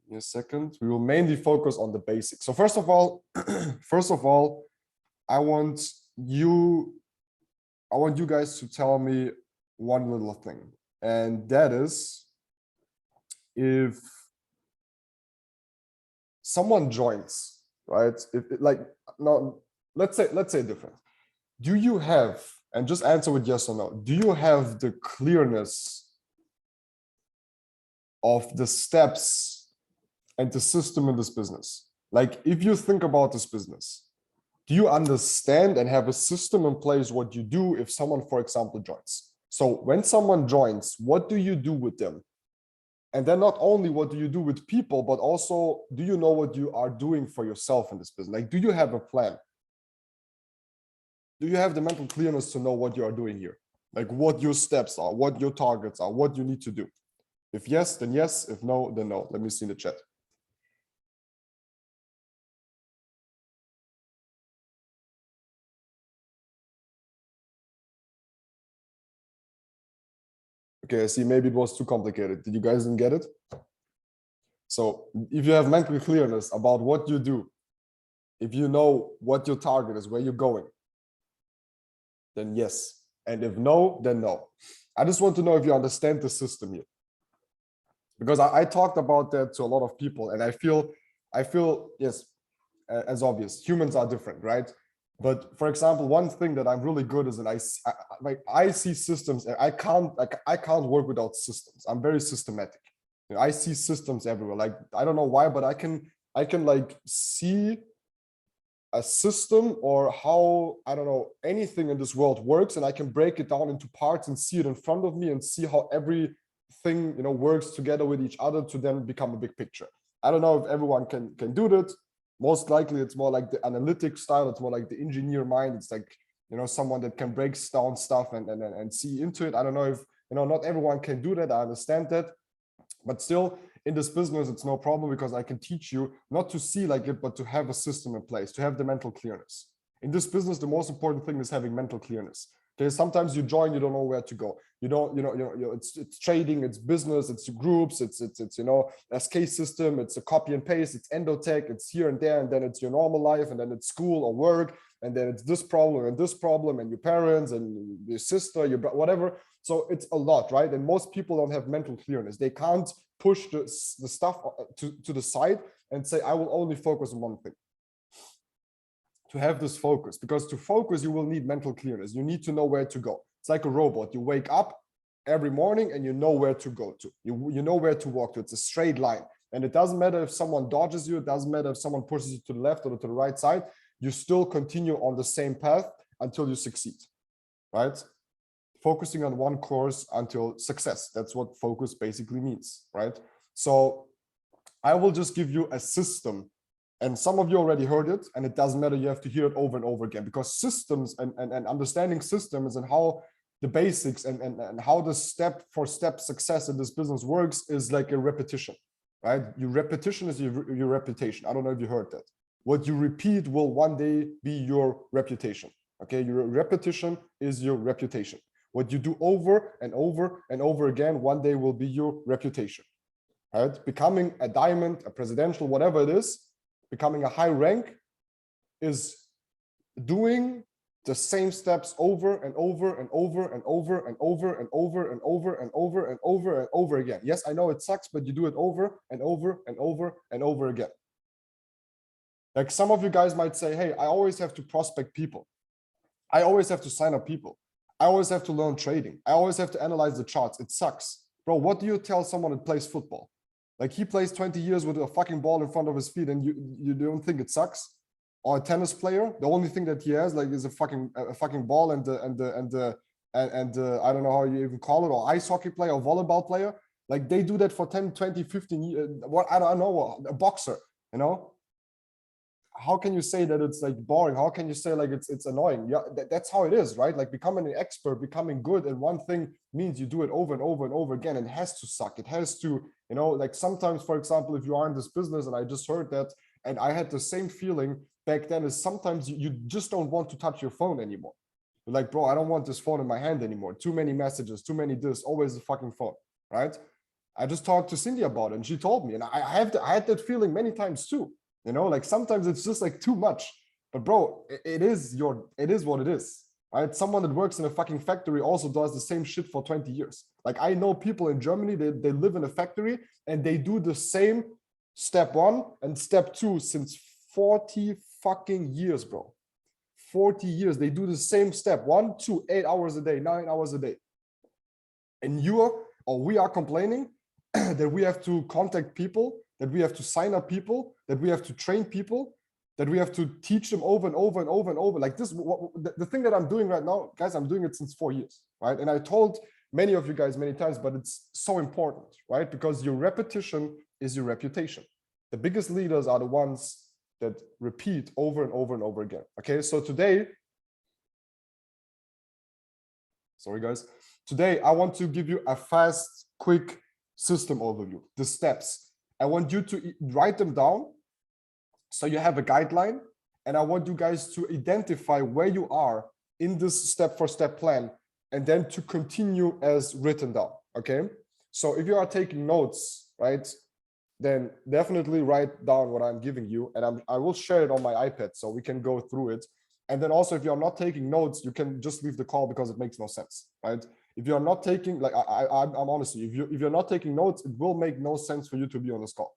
In a second, we will mainly focus on the basics. So first of all, I want you guys to tell me one little thing, and that is, if someone joins, right? No, let's say different. Do you have, and just answer with yes or no, do you have the clearness of the steps and the system in this business? Like, if you think about this business, do you understand and have a system in place what you do if someone, for example, joins? So when someone joins, what do you do with them? And then not only what do you do with people, but also, do you know what you are doing for yourself in this business? Like, do you have a plan? Do you have the mental clearness to know what you are doing here? Like, what your steps are, what your targets are, what you need to do? If yes, then yes. If no, then no. Let me see in the chat. Okay, I see. Maybe it was too complicated. Did you guys didn't get it? So if you have mental clearness about what you do, if you know what your target is, where you're going, then yes. And if no, then no. I just want to know if you understand the system here. Because I talked about that to a lot of people, and I feel, yes, as obvious, humans are different, right? But for example, one thing that I'm really good is that I see systems, and I can't work without systems. I'm very systematic. You know, I see systems everywhere. Like, I don't know why, but I can like see a system, or how, I don't know, anything in this world works, and I can break it down into parts and see it in front of me and see how everything, you know, works together with each other to then become a big picture. I don't know if everyone can do that. Most likely it's more like the analytic style. It's more like the engineer mind. It's like, you know, someone that can break down stuff and see into it. I don't know if, you know, not everyone can do that. I understand that. But still, in this business, it's no problem, because I can teach you not to see like it, but to have a system in place, to have the mental clearness. In this business, the most important thing is having mental clearness. Okay, sometimes you join, you don't know where to go. You don't, it's trading, it's business, it's groups, it's you know, SK system, it's a copy and paste, it's endotech, it's here and there, and then it's your normal life, and then it's school or work, and then it's this problem and your parents and your sister, your whatever. So it's a lot, right? And most people don't have mental clearness. They can't push the stuff to the side and say, I will only focus on one thing. To have this focus, because to focus, you will need mental clearness. You need to know where to go. It's like a robot. You wake up every morning and you know where to go to. You know where to walk to. It's a straight line. And it doesn't matter if someone dodges you. It doesn't matter if someone pushes you to the left or to the right side. You still continue on the same path until you succeed, right? Focusing on one course until success. That's what focus basically means, right? So I will just give you a system. And some of you already heard it, and it doesn't matter, you have to hear it over and over again, because systems and understanding systems and how the basics and how the step-for-step success in this business works is like a repetition, right? Your repetition is your reputation. I don't know if you heard that. What you repeat will one day be your reputation, okay? Your repetition is your reputation. What you do over and over and over again, one day will be your reputation, right? Becoming a diamond, a presidential, whatever it is, becoming a high rank is doing the same steps over and over and over and over and over and over and over and over and over and over again. Yes, I know it sucks, but you do it over and over and over and over again. Like, some of you guys might say, hey, I always have to prospect people. I always have to sign up people. I always have to learn trading. I always have to analyze the charts. It sucks. Bro, what do you tell someone that plays football? Like, he plays 20 years with a fucking ball in front of his feet, and you don't think it sucks? Or a tennis player, the only thing that he has like is a fucking ball and I don't know how you even call it, or ice hockey player or volleyball player. Like, they do that for 10, 20, 15 years. What, I don't know, a boxer, you know? How can you say that it's like boring? How can you say like it's annoying? Yeah, that's how it is, right? Like, becoming an expert, becoming good at one thing means you do it over and over and over again. It has to suck. It has to, you know, like, sometimes, for example, if you are in this business, and I just heard that, and I had the same feeling back then, is sometimes you just don't want to touch your phone anymore. You're like, bro, I don't want this phone in my hand anymore. Too many messages, too many this, always the fucking phone, right? I just talked to Cindy about it and she told me, and I had that feeling many times too. You know, like sometimes it's just like too much. But bro, it is what it is. Right? Someone that works in a fucking factory also does the same shit for 20 years. Like I know people in Germany, they live in a factory and they do the same step 1 and step 2 since 40 fucking years, bro. 40 years. They do the same step 1, 2, 8 hours a day, 9 hours a day. And we are complaining that we have to contact people, that we have to sign up people, that we have to train people, that we have to teach them over and over and over and over. Like this, the thing that I'm doing right now, guys, I'm doing it since 4 years, right? And I told many of you guys many times, but it's so important, right? Because your repetition is your reputation. The biggest leaders are the ones that repeat over and over and over again. Okay, so today, sorry guys, today I want to give you a fast, quick system overview, the steps. I want you to write them down so you have a guideline, and I want you guys to identify where you are in this step-for-step plan and then to continue as written down. Okay, so if you are taking notes, right, then definitely write down what I'm giving you, and I will share it on my iPad so we can go through it. And then also, if you're not taking notes, you can just leave the call because it makes no sense, right? If you're not taking, like I'm honestly, if you're not taking notes, it will make no sense for you to be on this call.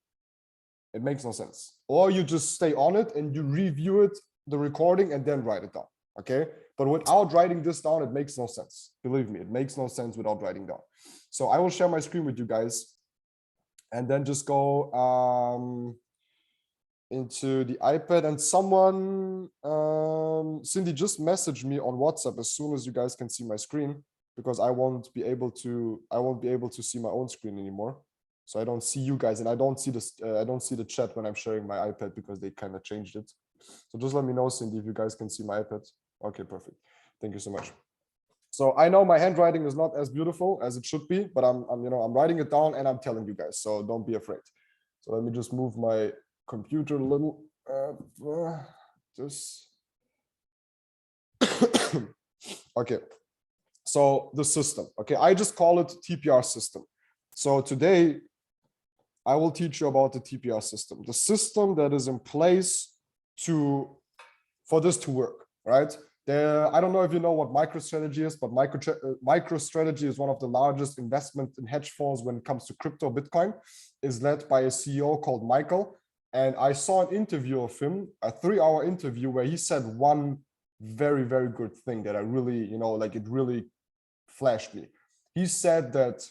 It makes no sense. Or you just stay on it and you review it, the recording, and then write it down. Okay. But without writing this down, it makes no sense. Believe me, it makes no sense without writing down. So I will share my screen with you guys and then just go into the iPad. And someone, Cindy, just messaged me on WhatsApp as soon as you guys can see my screen, because I won't be able to see my own screen anymore. So I don't see you guys, and I don't see this. I don't see the chat when I'm sharing my iPad because they kind of changed it. So just let me know, Cindy, if you guys can see my iPad. Okay, perfect. Thank you so much. So I know my handwriting is not as beautiful as it should be, but I'm writing it down and I'm telling you guys. So don't be afraid. So let me just move my computer a little. Okay. So the system. Okay, I just call it TPR system. So today, I will teach you about the TPR system, the system that is in place for this to work, right? I don't know if you know what MicroStrategy is, but MicroStrategy is one of the largest investment in hedge funds when it comes to crypto. Bitcoin is led by a CEO called Michael. And I saw an interview of him, a 3-hour interview, where he said one very, very good thing that I really, like it really flashed me. He said that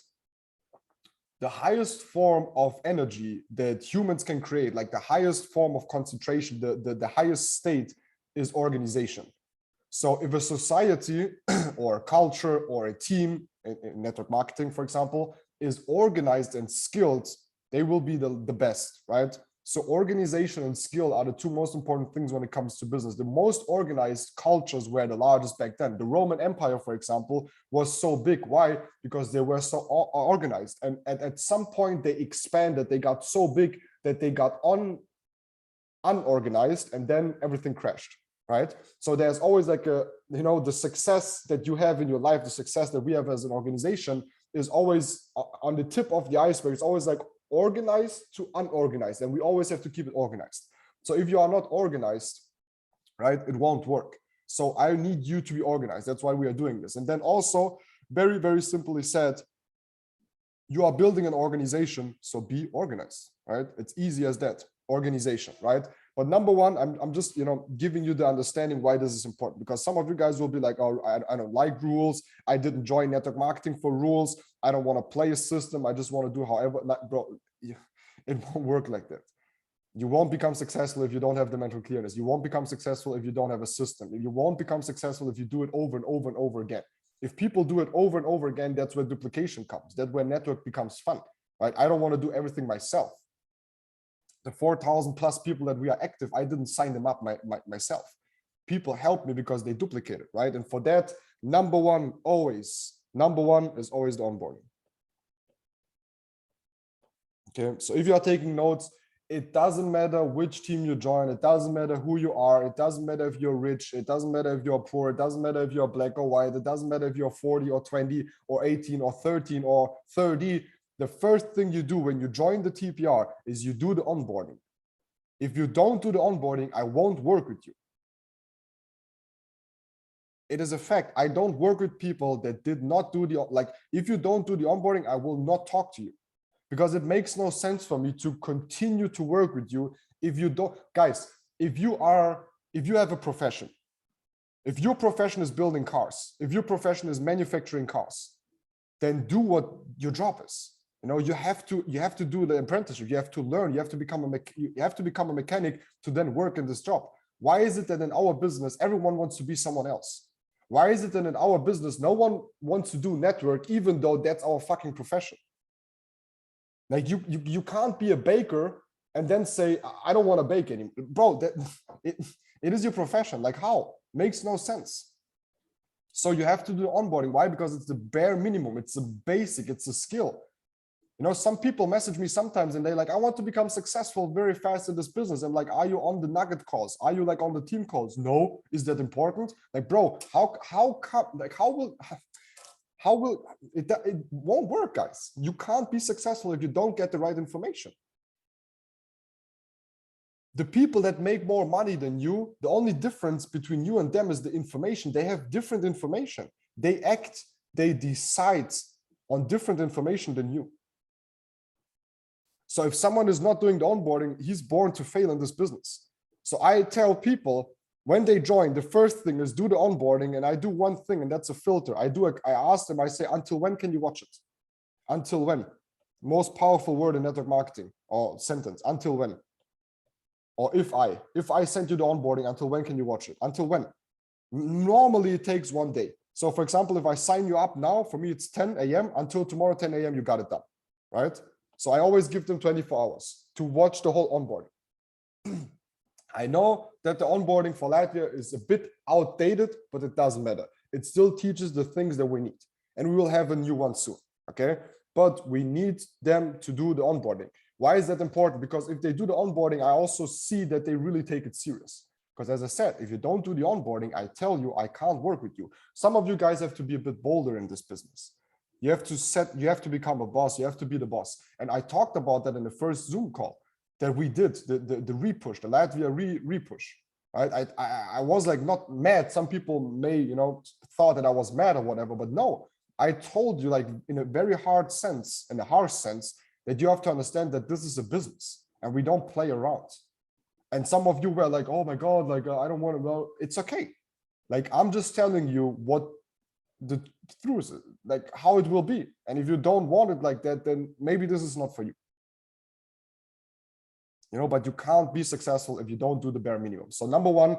the highest form of energy that humans can create, like the highest form of concentration, the highest state, is organization. So if a society or a culture or a team in network marketing, for example, is organized and skilled, they will be the best, right? So organization and skill are the two most important things when it comes to business. The most organized cultures were the largest back then. The Roman Empire, for example, was so big. Why? Because they were so organized. And at some point they expanded, they got so big that they got unorganized, and then everything crashed, right? So there's always like the success that you have in your life, the success that we have as an organization is always on the tip of the iceberg. It's always like organized to unorganized, and we always have to keep it organized. So if you are not organized, right, it won't work. So I need you to be organized. That's why we are doing this. And then also, very, very simply said, you are building an organization, so be organized, right? It's easy as that, organization, right? But number one, I'm just, giving you the understanding why this is important, because some of you guys will be like, oh, I don't like rules. I didn't join network marketing for rules. I don't want to play a system. I just want to do however. Like, bro, it won't work like that. You won't become successful if you don't have the mental clearness. You won't become successful if you don't have a system. You won't become successful if you do it over and over and over again. If people do it over and over again, that's where duplication comes. That's where network becomes fun, right? I don't want to do everything myself. The 4,000 plus people that we are active, I didn't sign them up myself. People help me because they duplicate it, right? And for that, number one is always the onboarding. Okay, so if you are taking notes, it doesn't matter which team you join. It doesn't matter who you are. It doesn't matter if you're rich. It doesn't matter if you're poor. It doesn't matter if you're black or white. It doesn't matter if you're 40 or 20 or 18 or 13 or 30. the first thing you do when you join the TPR is you do the onboarding. If you don't do the onboarding, I won't work with you. It is a fact. I don't work with people that did not do the, like, if you don't do the onboarding, I will not talk to you, because it makes no sense for me to continue to work with you if you don't. Guys, if you have a profession, if your profession is building cars, if your profession is manufacturing cars, then do what your job is. You know, you have to do the apprenticeship. You have to learn. You have to become a mechanic to then work in this job. Why is it that in our business everyone wants to be someone else? Why is it that in our business no one wants to do network, even though that's our fucking profession? Like you can't be a baker and then say, I don't want to bake anymore. Bro, it is your profession. Like, how? Makes no sense. So you have to do onboarding. Why? Because it's the bare minimum. It's a basic, it's a skill. You know, some people message me sometimes and they're like, I want to become successful very fast in this business. I'm like, are you on the nugget calls? Are you like on the team calls? No. Is that important? Like, bro, how will it won't work, guys. You can't be successful if you don't get the right information. The people that make more money than you, the only difference between you and them is the information. They have different information. They decide on different information than you. So if someone is not doing the onboarding, he's born to fail in this business. So I tell people when they join, the first thing is do the onboarding, and I do one thing, and that's a filter. I ask them, I say, until when can you watch it? Until when? Most powerful word in network marketing, or sentence, until when? Or if I send you the onboarding, until when can you watch it? Until when? Normally it takes 1 day. So for example, if I sign you up now, for me it's 10 a.m. until tomorrow 10 a.m. you got it done, right? So I always give them 24 hours to watch the whole onboarding. I know that the onboarding for Latvia is a bit outdated, but it doesn't matter. It still teaches the things that we need, and we will have a new one soon, okay? But we need them to do the onboarding. Why is that important? Because if they do the onboarding, I also see that they really take it serious. Because as I said, if you don't do the onboarding, I tell you, I can't work with you. Some of you guys have to be a bit bolder in this business. You have to become a boss. You have to be the boss. And I talked about that in the first Zoom call that we did, the repush, the Latvia repush. Right? I was like not mad. Some people may, you know, thought that I was mad or whatever, but no, I told you, like, in a very hard sense, in a harsh sense, that you have to understand that this is a business and we don't play around. And some of you were like, oh my God, like, I don't want to know. It's okay. Like, I'm just telling you what the truth is, like how it will be. And if you don't want it like that, then maybe this is not for you. You know, but you can't be successful if you don't do the bare minimum. So number one,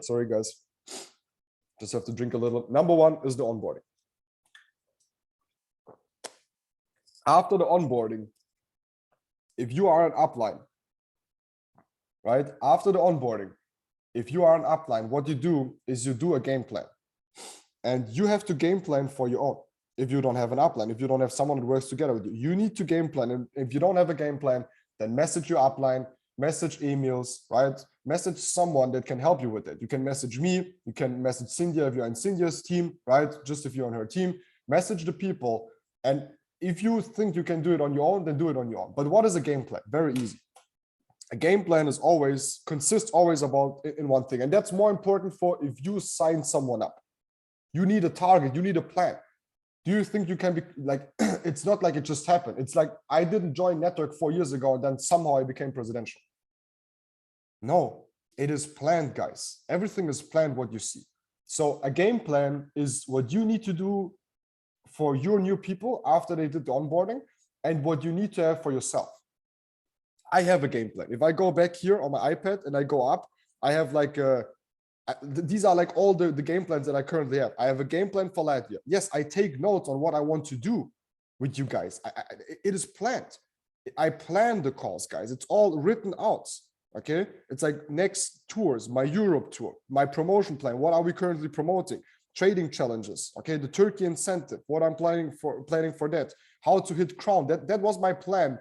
sorry guys, just have to drink a little. Number one is the onboarding. After the onboarding, if you are an upline, right? After the onboarding, if you are an upline, what you do is you do a game plan. And you have to game plan for your own. If you don't have an upline, if you don't have someone that works together with you, you need to game plan. And if you don't have a game plan, then message your upline, message emails, right? Message someone that can help you with it. You can message me, you can message Cynthia if you're in Cynthia's team, right? Just if you're on her team, message the people. And if you think you can do it on your own, then do it on your own. But what is a game plan? Very easy. A game plan is consists always about in one thing. And that's more important for if you sign someone up. You need a target, you need a plan. Do you think you can be like, it's not like it just happened. It's like, I didn't join network 4 years ago and then somehow I became presidential. No, it is planned, guys. Everything is planned, what you see. So a game plan is what you need to do for your new people after they did the onboarding and what you need to have for yourself. I have a game plan. If I go back here on my iPad and I go up, I have like these are like all the game plans that I currently have. I have a game plan for Latvia. Yes, I take notes on what I want to do with you guys. It is planned. I plan the calls, guys. It's all written out. Okay. It's like next tours, my Europe tour, my promotion plan. What are we currently promoting? Trading challenges. Okay. The Turkey incentive, what I'm planning for that, how to hit crown. That was my plan.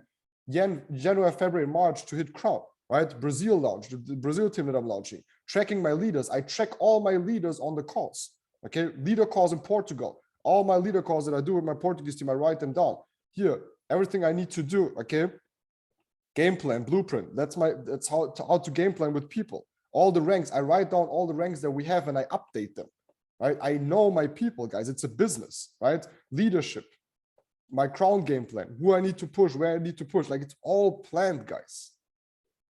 January, February, March to hit crown, right? Brazil launch, the Brazil team that I'm launching, tracking my leaders. I track all my leaders on the calls. Okay. Leader calls in Portugal. All my leader calls that I do with my Portuguese team, I write them down. Here, everything I need to do, okay? Game plan, blueprint. That's how to game plan with people. All the ranks, I write down all the ranks that we have and I update them, right? I know my people, guys. It's a business, right? Leadership, my crown game plan, who I need to push, where I need to push. Like, it's all planned, guys.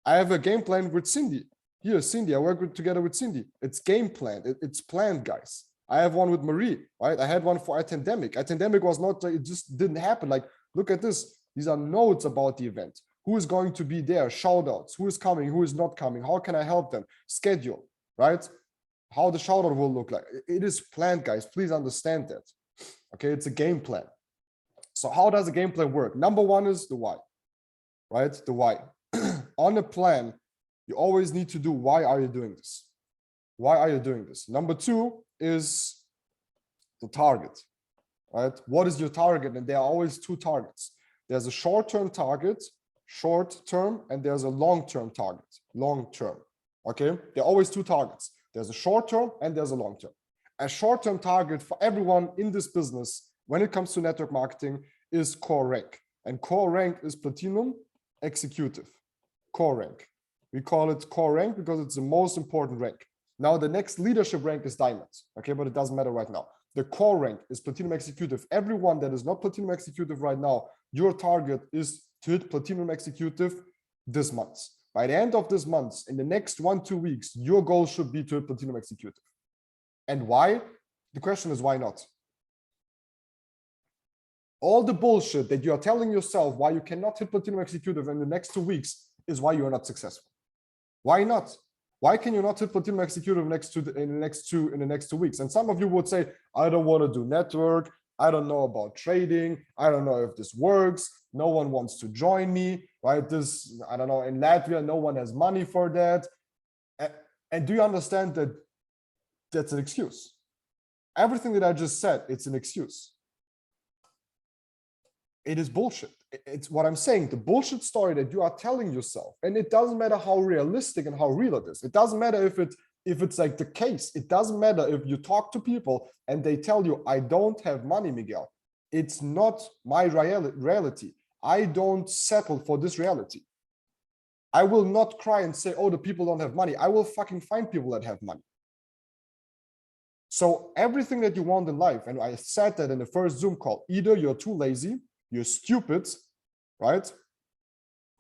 I have a game plan with Cindy. Here, Cindy, I work together with Cindy. It's game planned. It's planned, guys. I have one with Marie, right? I had one for Attendemic. Attendemic was not, it just didn't happen. Like, look at this. These are notes about the event. Who is going to be there? Shout outs. Who is coming? Who is not coming? How can I help them? Schedule, right? How the shout out will look like. It is planned, guys. Please understand that. Okay, it's a game plan. So how does a game plan work? Number one is the why, right? The why. On a plan, you always need to do, why are you doing this? Why are you doing this? Number two is the target, right? What is your target? And there are always two targets. There's a short-term target, short term, and there's a long-term target, long term. Okay, there are always two targets. There's a short term and there's a long term. A short-term target for everyone in this business when it comes to network marketing is core rank, and core rank is platinum executive. Core rank, we call it core rank because it's the most important rank. Now the next leadership rank is diamond, okay, but it doesn't matter right now. The core rank is platinum executive. Everyone that is not platinum executive right now, your target is to hit platinum executive this month. By the end of this month, in the next 1-2 weeks, your goal should be to hit platinum executive. And why? The question is, why not? All the bullshit that you are telling yourself why you cannot hit platinum executive in the next 2 weeks is why you are not successful. Why not? Why can you not hit platinum executive in the next 2 weeks? And some of you would say, I don't want to do network. I don't know about trading. I don't know if this works. No one wants to join me, right? This, I don't know, in Latvia, no one has money for that. And do you understand that that's an excuse? Everything that I just said, it's an excuse. It is bullshit. It's what I'm saying, the bullshit story that you are telling yourself. And it doesn't matter how realistic and how real it is. It doesn't matter if it's like the case. It doesn't matter if you talk to people and they tell you, I don't have money, Miguel. It's not my reality. I don't settle for this reality. I will not cry and say, oh, the people don't have money. I will fucking find people that have money. So everything that you want in life, and I said that in the first Zoom call, either you're too lazy, you're stupid, right?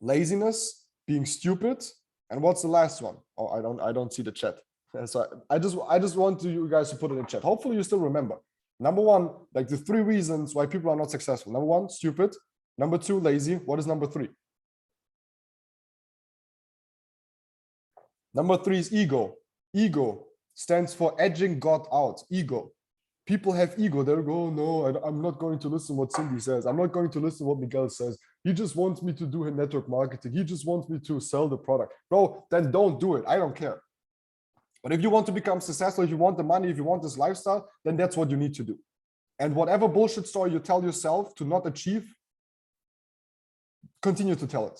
Laziness, being stupid. And what's the last one? Oh, I don't see the chat. So I just want you guys to put it in chat. Hopefully you still remember. Number one, like the 3 reasons why people are not successful. Number one, stupid. Number two, lazy. What is number 3? Number 3 is ego. Ego stands for edging God out. Ego. People have ego. They'll go, oh, no, I'm not going to listen to what Cindy says. I'm not going to listen to what Miguel says. He just wants me to do network marketing. He just wants me to sell the product. Bro, then don't do it. I don't care. But if you want to become successful, if you want the money, if you want this lifestyle, then that's what you need to do. And whatever bullshit story you tell yourself to not achieve, continue to tell it.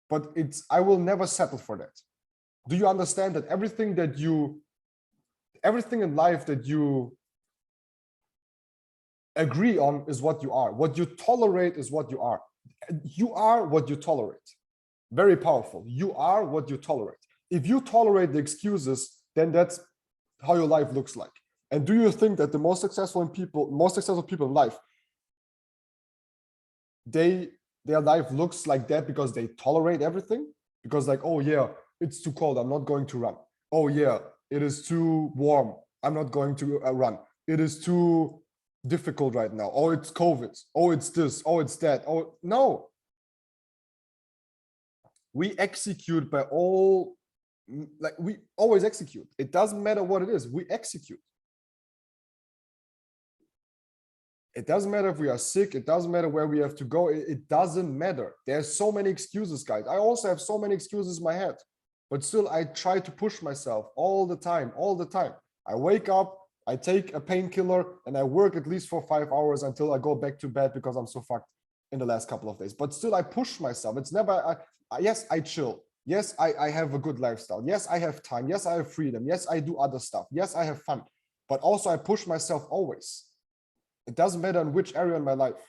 But I will never settle for that. Do you understand that everything in life that you agree on is what you are. What you tolerate is what you are. You are what you tolerate. Very powerful. You are what you tolerate. If you tolerate the excuses, then that's how your life looks like. And do you think that the most successful people in life, their life looks like that because they tolerate everything? Because like, oh yeah, it's too cold, I'm not going to run. Oh yeah, it is too warm, I'm not going to run. It is too difficult right now. Oh, it's COVID. Oh, it's this. Oh, it's that. Oh, no. We execute by all, like we always execute. It doesn't matter what it is. We execute. It doesn't matter if we are sick. It doesn't matter where we have to go. It doesn't matter. There's so many excuses, guys. I also have so many excuses in my head, but still I try to push myself all the time, all the time. I wake up, I take a painkiller, and I work at least for 5 hours until I go back to bed because I'm so fucked in the last couple of days. But still, I push myself. It's never, yes, I chill. Yes, I have a good lifestyle. Yes, I have time. Yes, I have freedom. Yes, I do other stuff. Yes, I have fun. But also, I push myself always. It doesn't matter in which area in my life.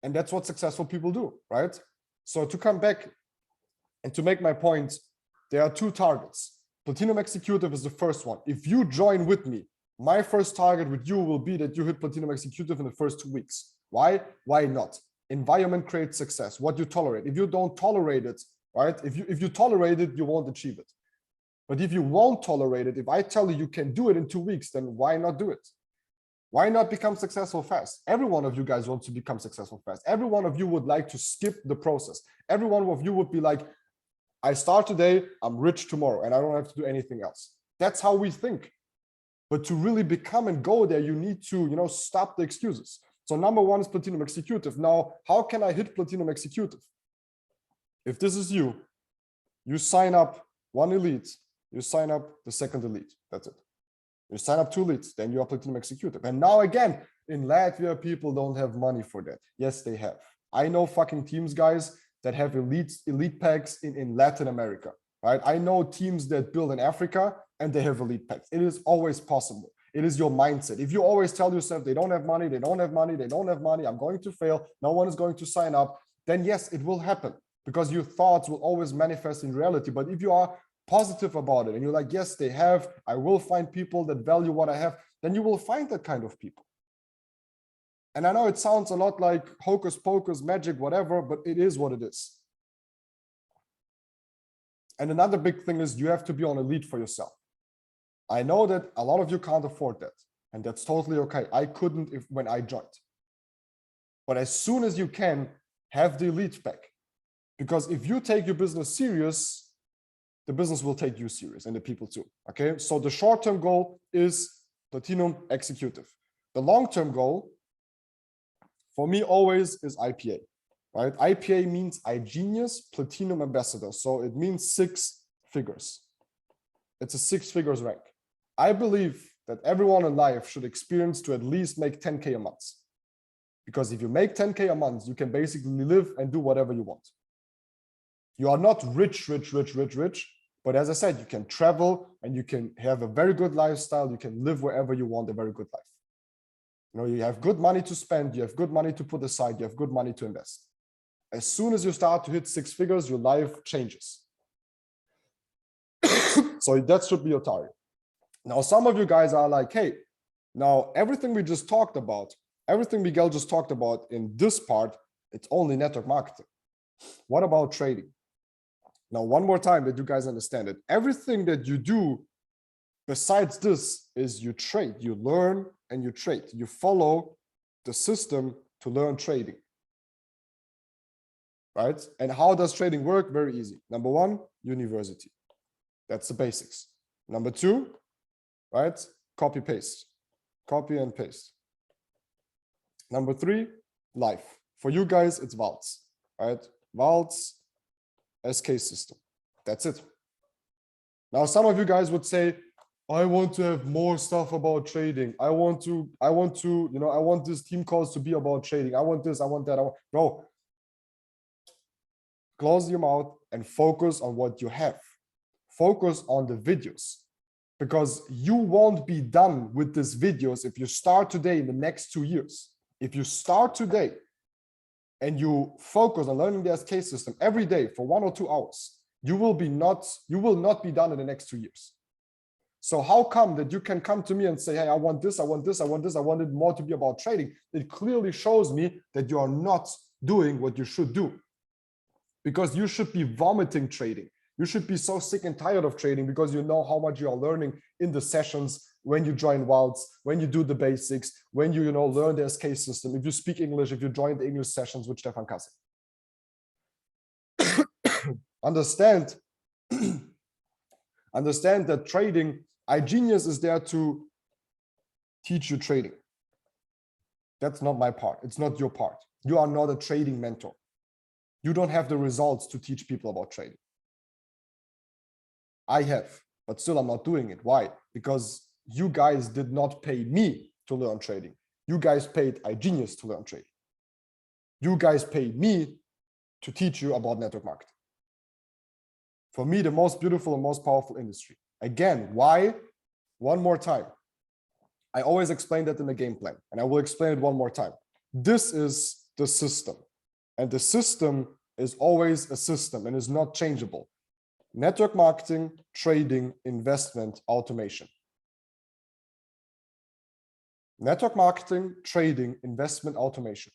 And that's what successful people do, right? So to come back and to make my point, there are two targets. Platinum Executive is the first one. If you join with me, my first target with you will be that you hit Platinum Executive in the first 2 weeks. Why? Why not? Environment creates success. What you tolerate. If you don't tolerate it, right? If you tolerate it, you won't achieve it. But if you won't tolerate it, if I tell you you can do it in 2 weeks, then why not do it? Why not become successful fast? Every one of you guys wants to become successful fast. Every one of you would like to skip the process. Every one of you would be like, I start today, I'm rich tomorrow, and I don't have to do anything else. That's how we think. But to really become and go there, you need to, stop the excuses. So number one is Platinum Executive. Now, how can I hit Platinum Executive? If this is you, you sign up one elite, you sign up the second elite. That's it. You sign up 2 elites, then you are Platinum Executive. And now again, in Latvia, people don't have money for that. Yes, they have. I know fucking teams, guys, that have elite packs in Latin America, right? I know teams that build in Africa and they have elite packs. It is always possible. It is your mindset. If you always tell yourself they don't have money, they don't have money, they don't have money, I'm going to fail, no one is going to sign up, then yes, it will happen because your thoughts will always manifest in reality. But if you are positive about it and you're like, yes, they have, I will find people that value what I have, then you will find that kind of people. And I know it sounds a lot like hocus pocus, magic, whatever, but it is what it is. And another big thing is you have to be on a lead for yourself. I know that a lot of you can't afford that, and that's totally okay. I couldn't when I joined. But as soon as you can, have the elite pack. Because if you take your business serious, the business will take you serious and the people too. Okay, so the short-term goal is Platinum Executive. The long-term goal for me always is IPA, right? IPA means iGenius Platinum Ambassador. So it means 6 figures. It's a 6 figures rank. I believe that everyone in life should experience to at least make 10K a month. Because if you make 10K a month, you can basically live and do whatever you want. You are not rich, but as I said, you can travel and you can have a very good lifestyle. You can live wherever you want, a very good life. You have good money to spend, you have good money to put aside, you have good money to invest. As soon as you start to hit 6 figures, your life changes. So that should be your target. Now, some of you guys are like, hey, now everything we just talked about, everything Miguel just talked about in this part, it's only network marketing. What about trading? Now, one more time that you guys understand it. Everything that you do besides this is you trade, you learn and you trade. You follow the system to learn trading, right? And how does trading work? Very easy. Number one, university. That's the basics. Number two, right? Copy, paste. Copy and paste. Number three, life. For you guys, it's Waltz, right? Waltz, SK system. That's it. Now, some of you guys would say, I want to have more stuff about trading. I want this team calls to be about trading. I want this, I want that. Bro, close your mouth and focus on what you have. Focus on the videos, because you won't be done with these videos if you start today in the next 2 years. If you start today and you focus on learning the SK system every day for 1 or 2 hours, you will not be done in the next 2 years. So how come that you can come to me and say, hey, I want this, I want this, I want this, I want it more to be about trading? It clearly shows me that you are not doing what you should do, because you should be vomiting trading. You should be so sick and tired of trading because you know how much you are learning in the sessions when you join Waltz, when you do the basics, when you learn the SK system, if you speak English, if you join the English sessions with Stefan Kassel. Understand that trading, iGenius is there to teach you trading. That's not my part. It's not your part. You are not a trading mentor. You don't have the results to teach people about trading. I have, but still I'm not doing it. Why? Because you guys did not pay me to learn trading. You guys paid iGenius to learn trading. You guys paid me to teach you about network marketing. For me, the most beautiful and most powerful industry. Again, why? One more time. I always explain that in the game plan, and I will explain it one more time. This is the system, and the system is always a system and is not changeable. Network marketing, trading, investment, automation. Network marketing, trading, investment, automation.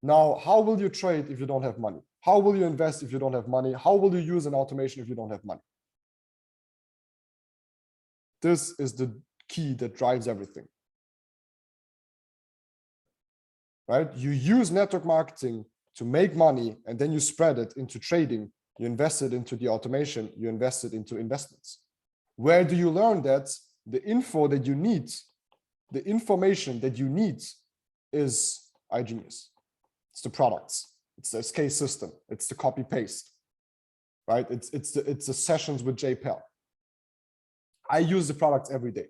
Now, how will you trade if you don't have money? How will you invest if you don't have money? How will you use an automation if you don't have money? This is the key that drives everything. Right? You use network marketing to make money, and then you spread it into trading. You invest it into the automation. You invest it into investments. Where do you learn that? The info that you need, the information that you need is iGenius. It's the products. It's the SK system. It's the copy paste, right? It's the sessions with JPEL. I use the products every day.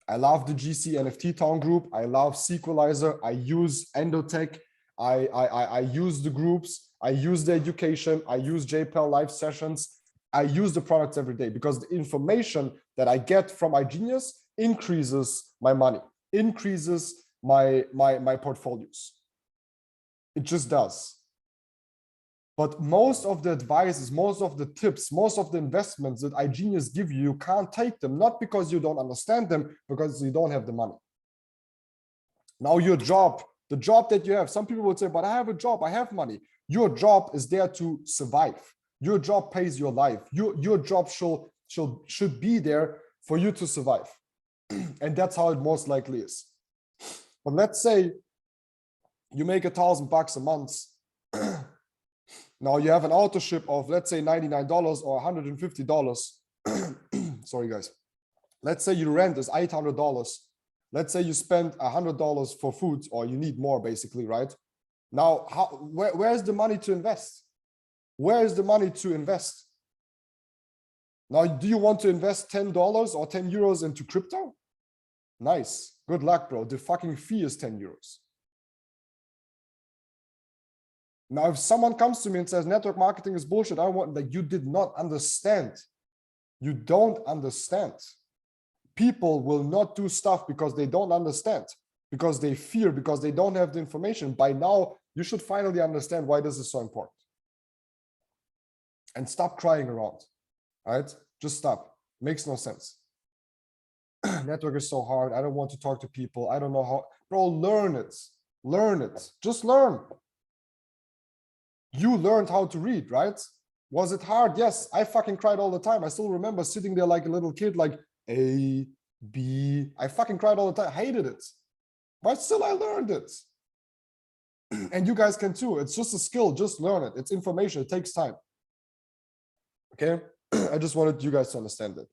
I love the GC NFT Town group. I love Sequelizer. I use Endotech. I use the groups. I use the education. I use JPEL live sessions. I use the products every day because the information that I get from iGenius increases my money, increases my portfolios. It just does. But most of the advices, most of the tips, most of the investments that iGenius give you, you can't take them, not because you don't understand them, because you don't have the money. Now your job, the job that you have, some people would say, but I have a job, I have money. Your job is there to survive. Your job pays your life. Your job should be there for you to survive. And that's how it most likely is. But let's say you make $1,000 a month. Now you have an auto ship of, let's say, $99 or $150. Sorry, guys. Let's say your rent is $800. Let's say you spend $100 for food, or you need more, basically, right? Now, where's the money to invest? Where is the money to invest? Now, do you want to invest $10 or 10 euros into crypto? Nice. Good luck, bro. The fucking fee is 10 euros. Now, if someone comes to me and says network marketing is bullshit, I want, like, you did not understand. You don't understand. People will not do stuff because they don't understand, because they fear, because they don't have the information. By now, you should finally understand why this is so important. And stop crying around, right? Just stop. Makes no sense. Network is so hard. I don't want to talk to people. I don't know how. Bro, learn it. Learn it. Just learn. You learned how to read, right? Was it hard? Yes, I fucking cried all the time. I still remember sitting there like a little kid, like A, B. I fucking cried all the time. Hated it. But still, I learned it. And you guys can too. It's just a skill. Just learn it. It's information. It takes time. Okay? I just wanted you guys to understand it.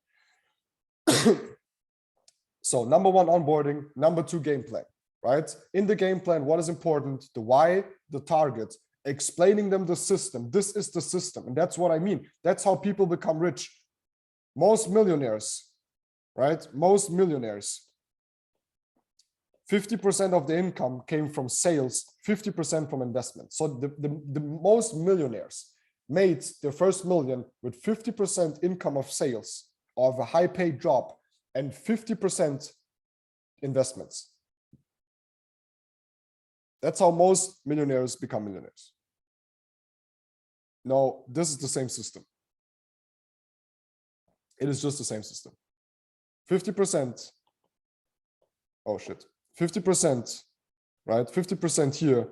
So number one, onboarding. Number two, game plan, right? In the game plan, what is important? The why, the target, explaining them the system. This is the system. And that's what I mean. That's how people become rich. Most millionaires, right? Most millionaires, 50% of the income came from sales, 50% from investment. So the most millionaires made their first million with 50% income of sales of a high paid job and 50% investments. That's how most millionaires become millionaires. No, this is the same system. It is just the same system. 50%. Oh shit. 50%, right? 50% here.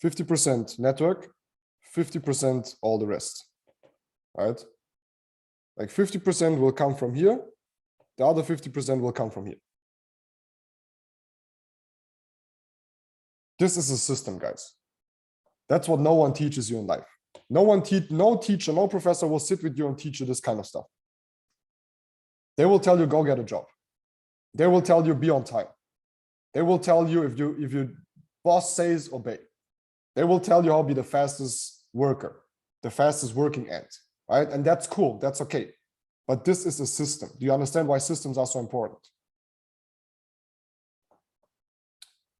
50% network, 50% all the rest, right? Like 50% will come from here. The other 50% will come from here. This is a system, guys. That's what no one teaches you in life. No teacher, no professor will sit with you and teach you this kind of stuff. They will tell you, go get a job. They will tell you, be on time. They will tell you, if your boss says, obey. They will tell you how to be the fastest worker, the fastest working ant, right? And that's cool. That's okay. But this is a system. Do you understand why systems are so important?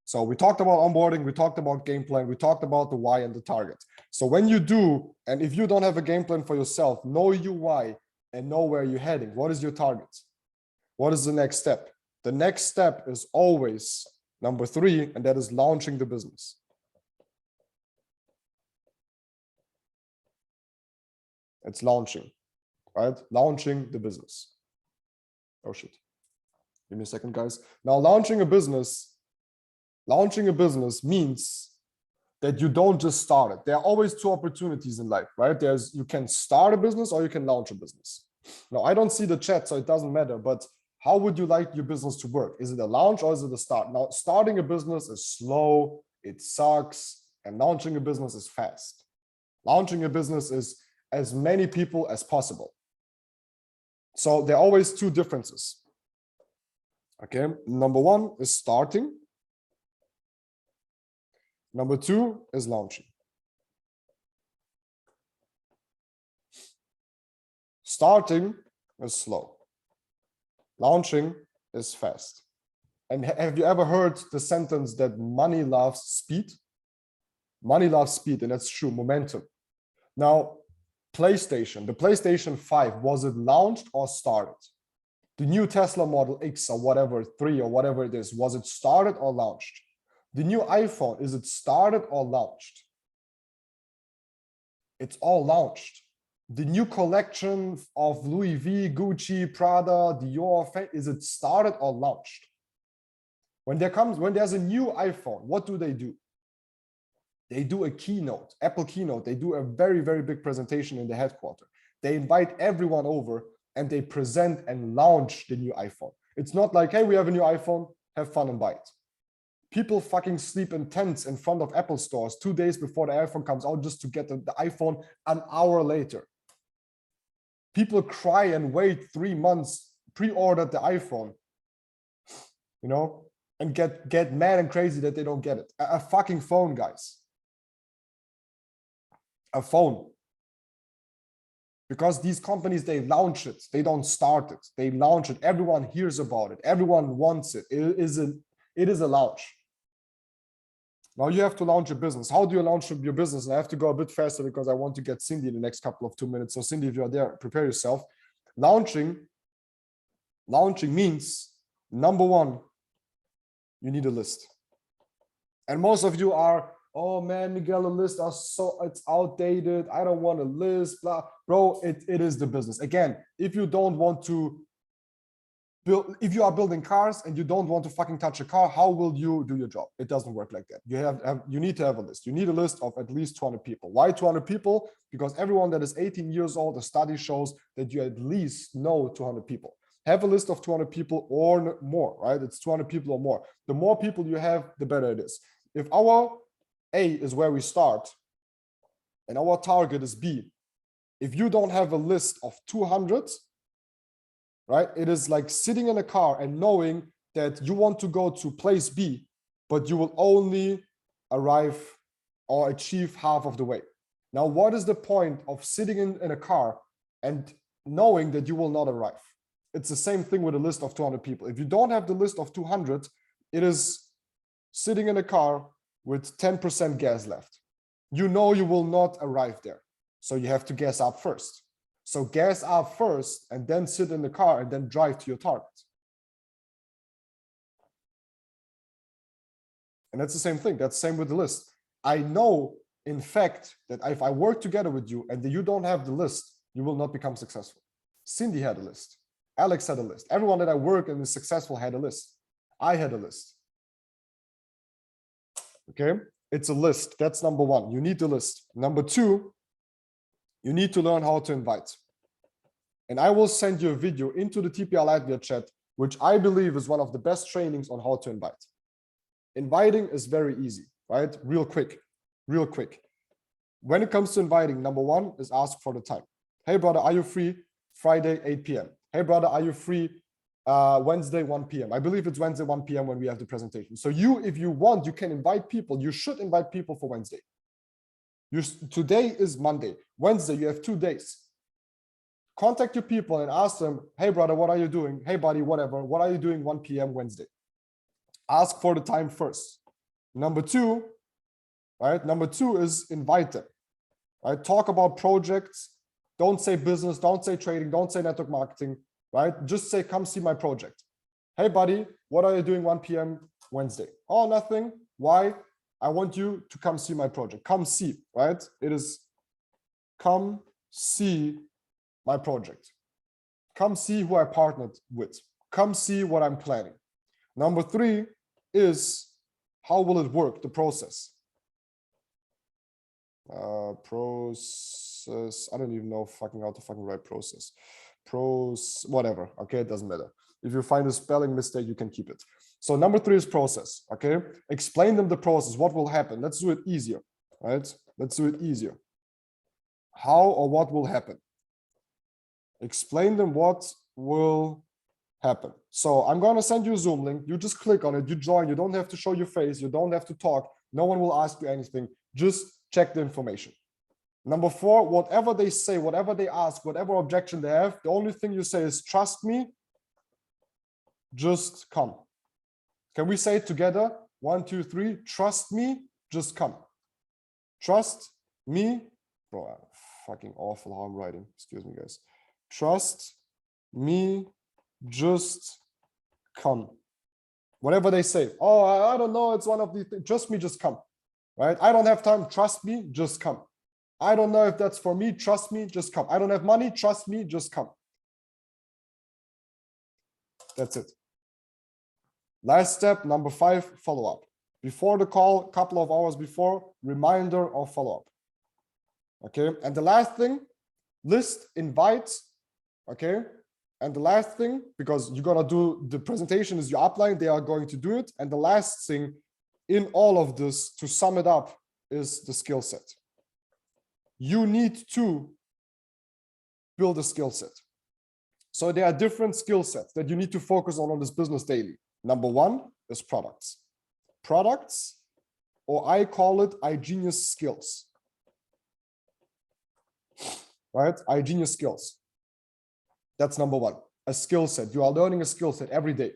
So we talked about onboarding, we talked about game plan, we talked about the why and the target. So when you do, and if you don't have a game plan for yourself, know your why and know where you're heading. What is your target? What is the next step? The next step is always number 3, and that is launching the business. It's launching, right? Launching the business. Oh shit. Give me a second, guys. Now, launching a business means that you don't just start it. There are always 2 opportunities in life, right? You can start a business or you can launch a business. Now, I don't see the chat, so it doesn't matter, but how would you like your business to work? Is it a launch or is it a start? Now, starting a business is slow, it sucks, and launching a business is fast. Launching a business is as many people as possible. So there are always 2 differences. Okay, number 1 is starting. Number 2 is launching. Starting is slow. Launching is fast. And have you ever heard the sentence that money loves speed? Money loves speed, and that's true, momentum. Now, the PlayStation 5, was it launched or started? The new Tesla Model X or whatever, 3 or whatever it is, was it started or launched? The new iPhone, is it started or launched? It's all launched. The new collection of Louis V, Gucci, Prada, Dior, is it started or launched? When there's a new iPhone, what do? They do a keynote, Apple keynote. They do a very, very big presentation in the headquarters. They invite everyone over and they present and launch the new iPhone. It's not like, hey, we have a new iPhone, have fun and buy it. People fucking sleep in tents in front of Apple stores 2 days before the iPhone comes out just to get the iPhone an hour later. People cry and wait 3 months, pre-ordered the iPhone, you know, and get mad and crazy that they don't get it. A fucking phone, guys. A phone. Because these companies, they launch it. They don't start it. They launch it. Everyone hears about it. Everyone wants it. It is a launch. Now you have to launch a business. How do you launch your business? And I have to go a bit faster because I want to get Cindy in the next couple of 2 minutes. So Cindy, if you're there, prepare yourself. Launching means, number 1, you need a list. And most of you are, oh man, Miguel, a list it's outdated. I don't want a list, blah. Bro, it is the business. Again, if you don't want to if you are building cars and you don't want to fucking touch a car, how will you do your job? It doesn't work like that. You need to have a list. You need a list of at least 200 people. Why 200 people? Because everyone that is 18 years old, the study shows that you at least know 200 people. Have a list of 200 people or more, right? It's 200 people or more. The more people you have, the better it is. If our A is where we start and our target is B, if you don't have a list of 200, right? It is like sitting in a car and knowing that you want to go to place B, but you will only arrive or achieve half of the way. Now, what is the point of sitting in a car and knowing that you will not arrive? It's the same thing with a list of 200 people. If you don't have the list of 200, it is sitting in a car with 10% gas left. You know you will not arrive there. So you have to gas up first. So gas up first and then sit in the car and then drive to your target. And that's the same thing. That's the same with the list. I know, in fact, that if I work together with you and you don't have the list, you will not become successful. Cindy had a list. Alex had a list. Everyone that I work and is successful had a list. I had a list. Okay? It's a list. That's number 1. You need the list. Number 2, you need to learn how to invite. And I will send you a video into the TPR Latvia chat, which I believe is one of the best trainings on how to invite. Inviting is very easy, right? Real quick. When it comes to inviting, number 1 is ask for the time. Hey, brother, are you free Friday, 8 p.m.? Hey, brother, are you free Wednesday, 1 p.m.? I believe it's Wednesday, 1 p.m. when we have the presentation. So if you want, you can invite people. You should invite people for Wednesday. Today is Monday. Wednesday, you have 2 days. Contact your people and ask them, hey, brother, what are you doing? Hey, buddy, whatever. What are you doing 1 p.m. Wednesday? Ask for the time first. Number two, right? Number two is invite them, right? Talk about projects. Don't say business, don't say trading, don't say network marketing, right? Just say, come see my project. Hey, buddy, what are you doing 1 p.m. Wednesday? Oh, nothing. Why? I want you to come see my project. Come see, right? It is come see my project. Come see who I partnered with. Come see what I'm planning. Number three is how will it work, the process. Process, I don't even know how to fucking write process. Whatever, okay, it doesn't matter. If you find a spelling mistake, you can keep it. So number three is process, okay? Explain them the process, what will happen. Let's do it easier, right? Let's do it easier. How or what will happen? Explain them what will happen. So I'm going to send you a Zoom link. You just click on it, you join, you don't have to show your face, you don't have to talk. No one will ask you anything. Just check the information. Number four, whatever they say, whatever they ask, whatever objection they have, the only thing you say is, trust me, just come. Can we say it together? 1, 2, 3. Trust me, just come. Trust me. Bro, fucking awful how I'm writing. Excuse me, guys. Trust me, just come. Whatever they say. Oh, I don't know. It's one of these things. Trust me, just come. Right? I don't have time. Trust me, just come. I don't know if that's for me. Trust me, just come. I don't have money. Trust me, just come. That's it. Last step, number 5, follow up. Before the call, a couple of hours before, reminder or follow up. Okay. And the last thing, list, invite. Okay. And the last thing, because you're going to do the presentation is your upline, they are going to do it. And the last thing in all of this, to sum it up, is the skill set. You need to build a skill set. So there are different skill sets that you need to focus on this business daily. Number 1 is products. Products, or I call it Igenius skills. Right? Igenius skills. That's number 1. A skill set. You are learning a skill set every day.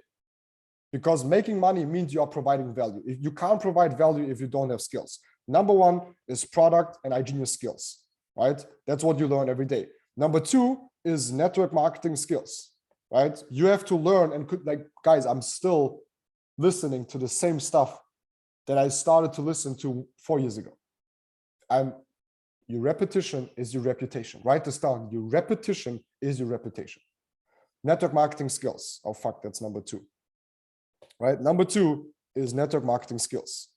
Because making money means you are providing value. If you can't provide value if you don't have skills. Number 1 is product and Igenius skills. Right? That's what you learn every day. Number 2 is network marketing skills. Right? You have to learn and like, guys, I'm still listening to the same stuff that I started to listen to 4 years ago. Your repetition is your reputation. Write this down. Your repetition is your reputation. Network marketing skills. Oh, fuck, that's number 2. Right? Number 2 is network marketing skills.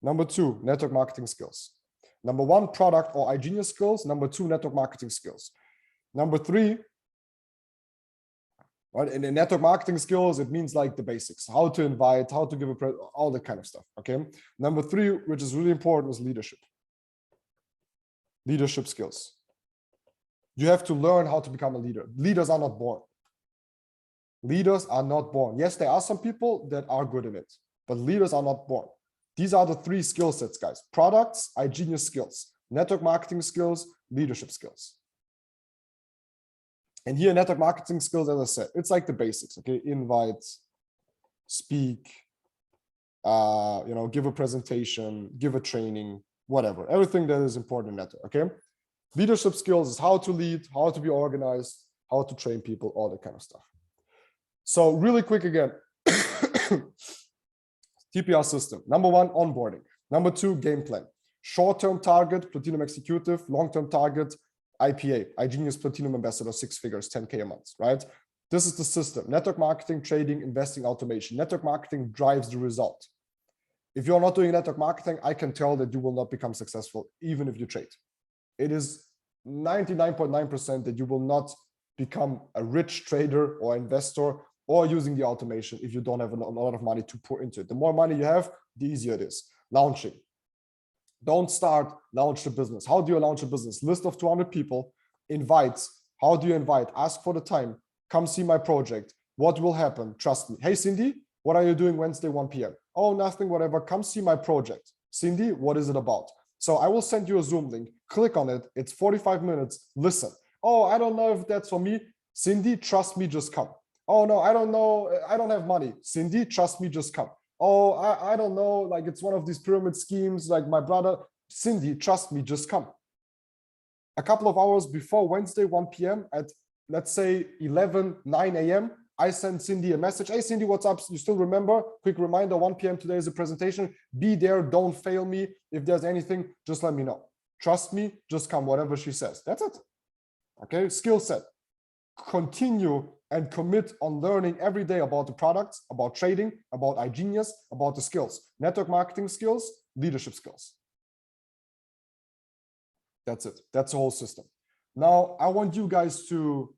Number 2, network marketing skills. Number 1, product or Igenius skills. Number 2, network marketing skills. Number 3, right? In the network marketing skills, it means like the basics, how to invite, how to give a all that kind of stuff. Okay. Number 3, which is really important, is leadership. Leadership skills. You have to learn how to become a leader. Leaders are not born. Leaders are not born. Yes, there are some people that are good in it, but leaders are not born. These are the 3 skill sets, guys. Products, Igenius skills, network marketing skills, leadership skills. And here, network marketing skills, as I said, it's like the basics, okay? Invite, speak, give a presentation, give a training, whatever. Everything that is important in network, okay? Leadership skills is how to lead, how to be organized, how to train people, all that kind of stuff. So really quick again. TPR system. Number 1, onboarding. Number 2, game plan. Short-term target, platinum executive. Long-term target, IPA, Igenius Platinum Ambassador, 6 figures, 10K a month, right? This is the system. Network marketing, trading, investing, automation. Network marketing drives the result. If you're not doing network marketing, I can tell that you will not become successful, even if you trade. It is 99.9% that you will not become a rich trader or investor or using the automation if you don't have a lot of money to pour into it. The more money you have, the easier it is. Launching. Don't start, launch the business. How do you launch a business? List of 200 people, invite. How do you invite? Ask for the time. Come see my project. What will happen? Trust me. Hey, Cindy, what are you doing Wednesday, 1 p.m.? Oh, nothing, whatever. Come see my project. Cindy, what is it about? So I will send you a Zoom link. Click on it. It's 45 minutes. Listen. Oh, I don't know if that's for me. Cindy, trust me, just come. Oh no, I don't know. I don't have money. Cindy, trust me, just come. Oh, I don't know. Like it's one of these pyramid schemes. Like my brother, Cindy, trust me, just come. A couple of hours before Wednesday, 1 p.m. at, let's say 9 a.m., I send Cindy a message. Hey, Cindy, what's up? You still remember? Quick reminder, 1 p.m. today is a presentation. Be there. Don't fail me. If there's anything, just let me know. Trust me. Just come, whatever she says. That's it. Okay, skill set. Continue and commit on learning every day about the products, about trading, about iGenius, about the skills. Network marketing skills, leadership skills. That's it. That's the whole system. Now, I want you guys to,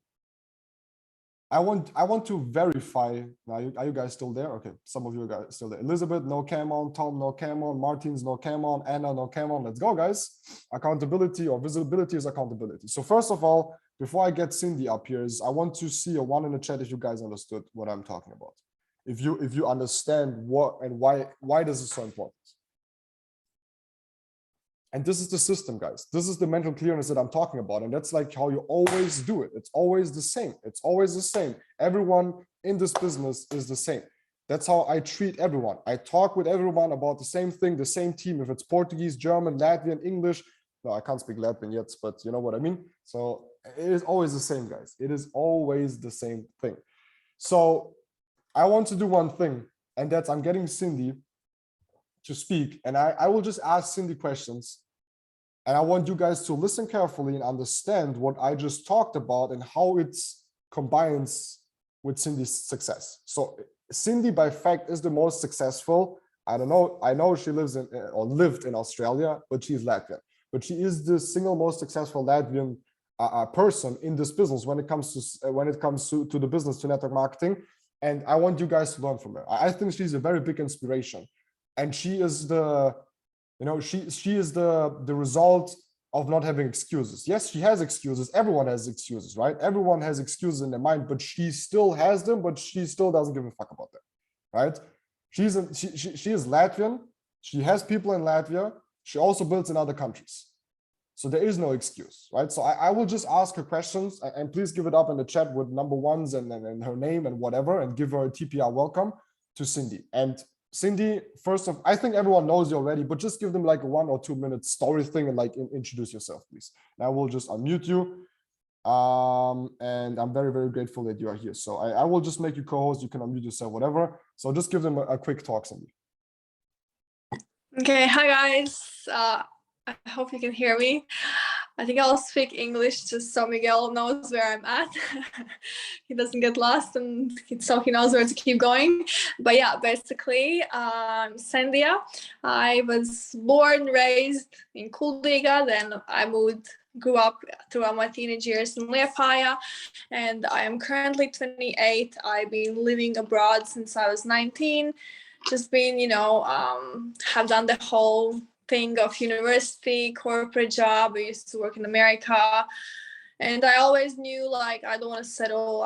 I want to verify. Now, are you guys still there? Okay, some of you guys still there. Elizabeth, no cam on. Tom, no cam on. Martins, no cam on. Anna, no cam on. Let's go, guys. Accountability or visibility is accountability. So first of all, before I get Cindy up here, I want to see a 1 in the chat if you guys understood what I'm talking about. If you understand what and why this is so important. And this is the system, guys. This is the mental clearness that I'm talking about. And that's like how you always do it. It's always the same. It's always the same. Everyone in this business is the same. That's how I treat everyone. I talk with everyone about the same thing, the same team. If it's Portuguese, German, Latvian, English. No, I can't speak Latvian yet, but you know what I mean? So it is always the same, guys. It is always the same thing. So I want to do one thing, and that's I'm getting Cindy to speak. And I will just ask Cindy questions. And I want you guys to listen carefully and understand what I just talked about and how it combines with Cindy's success. So Cindy, by fact, is the most successful. I don't know. I know she lives in or lived in Australia, but she's Latvian. But she is the single most successful Latvian person in this business when it comes to the business, to network marketing. And I want you guys to learn from her. I think she's a very big inspiration, and she is the she is the result of not having excuses. Yes, she has excuses. Everyone has excuses, right? Everyone has excuses in their mind, but she still has them, but she still doesn't give a fuck about them, right? She is Latvian. She has people in Latvia. She also builds in other countries. So there is no excuse, right? So I will just ask her questions, and please give it up in the chat with number ones and her name and whatever, and give her a TPR welcome to Cindy. And Cindy, first of, I think everyone knows you already, but just give them like a 1 or 2 minute story thing and like introduce yourself, please. And I will just unmute you. And I'm very, very grateful that you are here. So I will just make you co-host. You can unmute yourself, whatever. So just give them a quick talk, Cindy. Okay, hi guys. I hope you can hear me. I think I'll speak English just so Miguel knows where I'm at. He doesn't get lost, and so he knows where to keep going. But yeah, basically, Sandia. I was born, raised in Kuldiga, then I grew up throughout my teenage years in Liepāja, and I am currently 28. I've been living abroad since I was 19. Just been, have done the whole thing of university, corporate job. I used to work in America, and I always knew like I don't want to settle.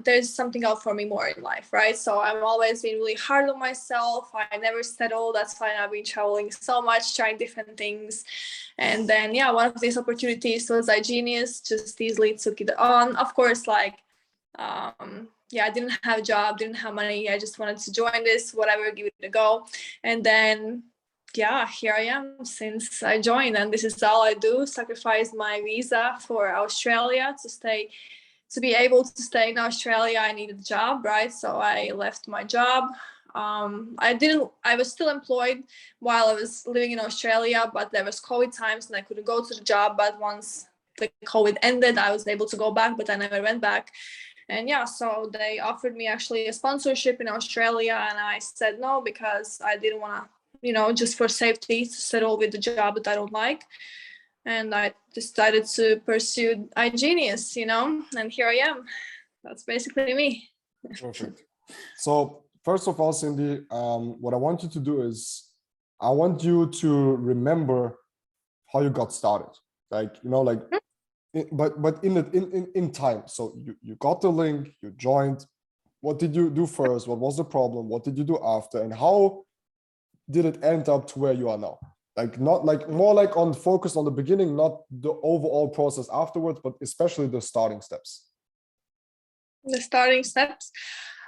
There's something out for me more in life, right? So I've always been really hard on myself. I never settle. That's why I've been traveling so much, trying different things. And then one of these opportunities was iGenius. Just easily took it on. Of course, I didn't have a job, didn't have money. I just wanted to join this, whatever, give it a go. And then, here I am since I joined. And this is all I do, sacrifice my visa for Australia to be able to stay in Australia. I needed a job, right? So I left my job. I was still employed while I was living in Australia, but there was COVID times and I couldn't go to the job. But once the COVID ended, I was able to go back, but I never went back. And so they offered me actually a sponsorship in Australia, and I said no because I didn't want to, just for safety, to settle with the job that I don't like. And I decided to pursue iGenius, and here I am. That's basically me. Perfect. So first of all, Cindy, what I want you to do is I want you to remember how you got started. But in time. So you got the link, you joined. What did you do first? What was the problem? What did you do after? And how did it end up to where you are now? More like on focus on the beginning, not the overall process afterwards, but especially the starting steps. The starting steps.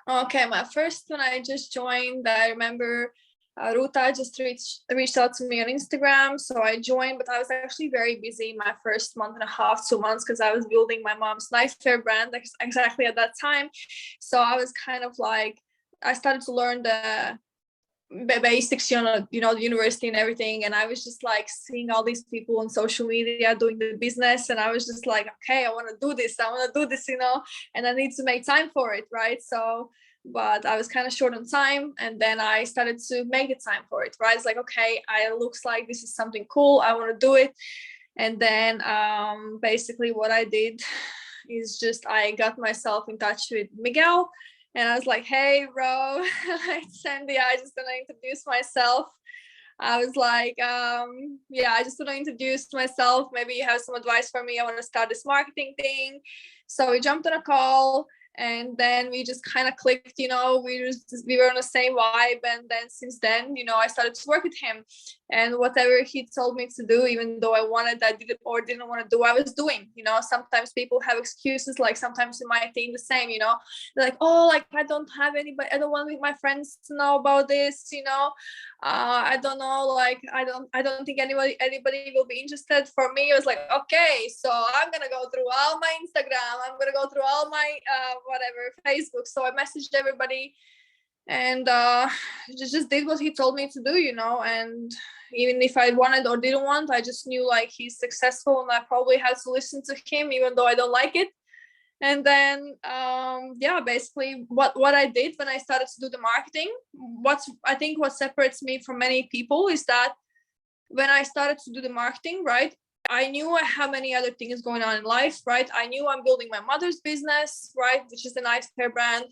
Okay, my first when I just joined, I remember Ruta just reached out to me on Instagram, so I joined, but I was actually very busy my first month and a half, 2 months, because I was building my mom's knife fair brand exactly at that time. So I was kind of like, I started to learn the basics, the university and everything, and I was just like seeing all these people on social media doing the business, and I was just like, okay, I want to do this, and I need to make time for it, right? So but I was kind of short on time, and then I started to make the time for it, right? It's like, okay, it looks like this is something cool, I want to do it. And then basically what I did is just I got myself in touch with Miguel, and I was like, hey, bro, like, Sandy, I just want to introduce myself. I was like, yeah, I just want to introduce myself. Maybe you have some advice for me. I want to start this marketing thing. So we jumped on a call, and then we just kind of clicked, we were on the same vibe. And then since then, I started to work with him, and whatever he told me to do, even though I didn't want to do, I was doing. Sometimes people have excuses, like sometimes in my team the same, they're like, oh, like I don't have anybody, I don't want my friends to know about this, I don't know, like I don't think anybody will be interested. For me, it was like, okay, so I'm gonna go through all my Instagram, I'm gonna go through all my whatever, Facebook. So I messaged everybody, and just did what he told me to do, and even if I wanted or didn't want, I just knew like he's successful, and I probably had to listen to him even though I don't like it. And then basically what I did when I started to do the marketing, I think what separates me from many people is that when I started to do the marketing, right, I knew I have many other things going on in life, right? I knew I'm building my mother's business, right, which is a nice pair brand.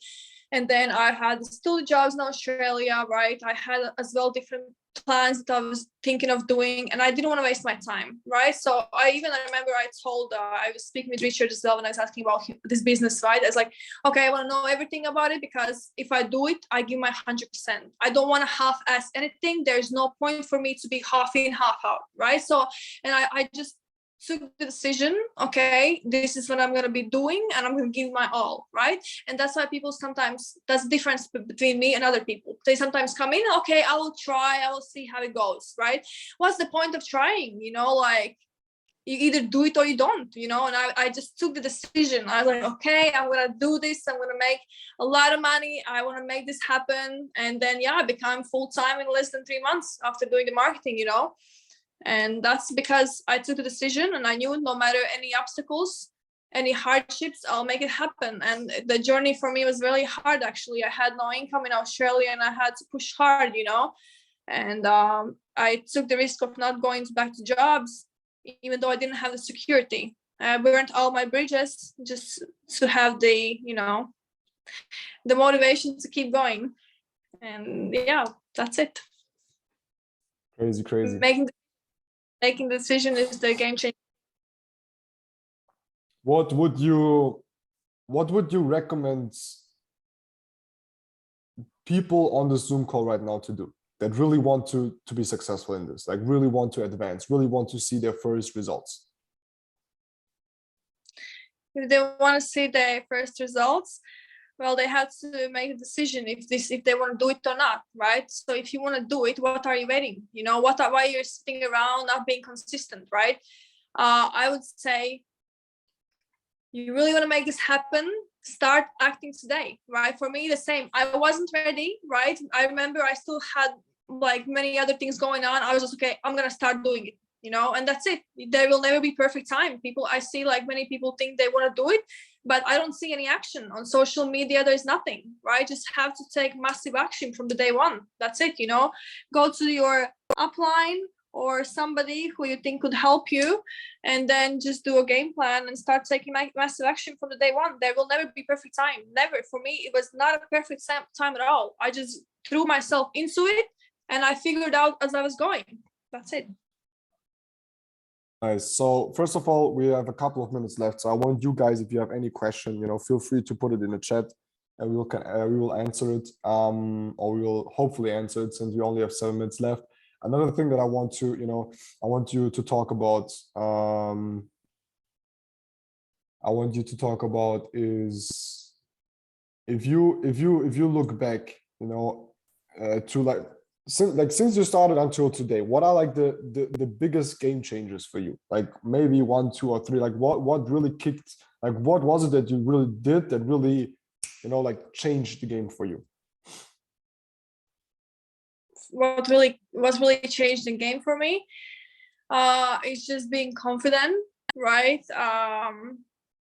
And then I had still jobs in Australia, right? I had as well different plans that I was thinking of doing, and I didn't want to waste my time, right? So I remember I was speaking with Richard as well when I was asking about this business, right? I was like, okay, I want to know everything about it, because if I do it, I give my 100%. I don't want to half-ass anything. There's no point for me to be half in, half out, right? So, and I just took the decision, okay, this is what I'm going to be doing, and I'm going to give my all, right? And that's why people sometimes, that's the difference between me and other people. They sometimes come in, okay, I will try, I will see how it goes, right? What's the point of trying? Like you either do it or you don't, and I just took the decision. I was like, okay, I'm going to do this, I'm going to make a lot of money, I want to make this happen. And then I became full-time in less than 3 months after doing the marketing, and that's because I took a decision, and I knew no matter any obstacles, any hardships, I'll make it happen. And the journey for me was really hard, actually. I had no income in Australia, and I had to push hard, and I took the risk of not going back to jobs, even though I didn't have the security. I burned all my bridges just to have the motivation to keep going. And that's it. Crazy. Making the decision is the game changer. What would you recommend people on the Zoom call right now to do that really want to be successful in this, like really want to advance, really want to see their first results? If they want to see their first results, well, they have to make a decision if they want to do it or not, right? So if you want to do it, what are you waiting? Why you're sitting around not being consistent, right? I would say, you really want to make this happen, start acting today, right? For me, the same. I wasn't ready, right? I remember I still had like many other things going on. I was just, okay, I'm gonna start doing it, and that's it. There will never be perfect time. I see like many people think they want to do it, but I don't see any action on social media. There's nothing, right? Just have to take massive action from the day one. That's it. Go to your upline or somebody who you think could help you, and then just do a game plan and start taking massive action from the day one. There will never be perfect time. Never. For me, it was not a perfect time at all. I just threw myself into it, and I figured out as I was going. That's it. Nice. So first of all, we have a couple of minutes left. So I want you guys, if you have any question, feel free to put it in the chat, and we will answer it, or we will hopefully answer it, since we only have 7 minutes left. Another thing that I want to, I want you to talk about, is if you look back, you know, to like since you started until today, what are like the biggest game changers for you? Like maybe 1, 2, or 3. Like what really kicked? Like what was it that you really did that really, you know, like changed the game for you? What really changed the game for me is just being confident, right?